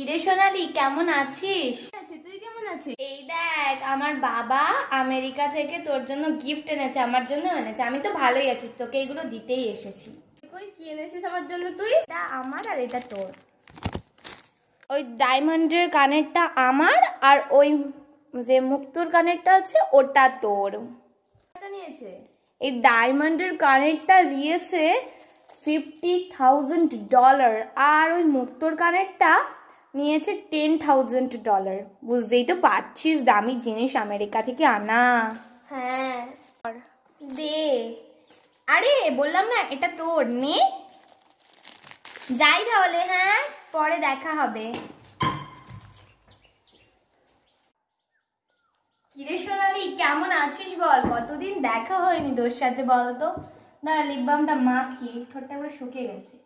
কিরে সোনালি, কেমন আছিস? তুই কেমন আছিস? এই দেখ, আমার বাবা আমেরিকা থেকে তোর জন্য গিফট এনেছে, আমার জন্য এনেছে। আমি তো ভালোই আছি, তোকে এগুলো দিতেই এসেছি। কই কি এনেছিস আমার জন্য তুই? এটা আমার আর এটা তোর। ওই ডায়মন্ডের কানেরটা আমার, আর ওই যে মুক্তোর কানেরটা আছে ওটা তোর। টাকা নিয়েছে? এই ডায়মন্ডের কানেরটা দিয়েছে $50,000, আর ওই মুক্তোর কানেরটা নিয়েছে $10,000। বুঝতেই তো পারছিস, দামি জিনিস আমেরিকা থেকে আনা। হ্যাঁ দে। আরে বললাম না এটা তোর, নে। যাই তাহলে, হ্যাঁ পরে দেখা হবে। কিরে সোনালি, কেমন আছিস বল? কতদিন দেখা হয়নি তোর সাথে, বলতো। দাঁড়া, লিপ বামটা মাখি, ঠোঁটটা পুরো শুকিয়ে গেছে।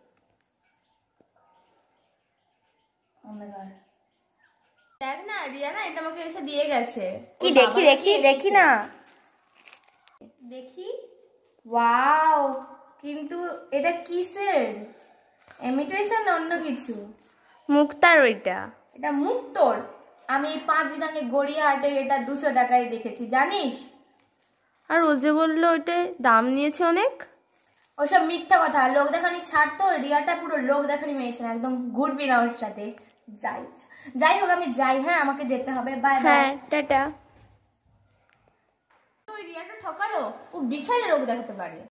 দেখ না রিয়ানা, এটা আমাকে এসে দিয়ে গেছে। কি দেখি দেখি দেখি না, দেখি। ওয়াও, কিন্তু এটা কিসের ইমিটেশন না অন্য কিছু? মুক্তার ওইটা। এটা মুক্তোর। আমি 5 দিন আগে গড়িয়াহাটে এটা 200 টাকায় দেখেছি, জানিস? আর ও যে বললো ওইটা দাম নিয়েছে অনেক। ওসব মিথ্যা কথা, লোক দেখানি ছাড় তো। রিয়াটা পুরো লোক দেখানি মেয়েছেন, একদম ঘুরবি না ওর সাথে। যাই হোক, আমি যাই, হ্যাঁ আমাকে যেতে হবে। Bye bye. হ্যাঁ টাটা। ওই রিয়াটা ঠকালো, ও বিশাল লোক দেখাতে পারে।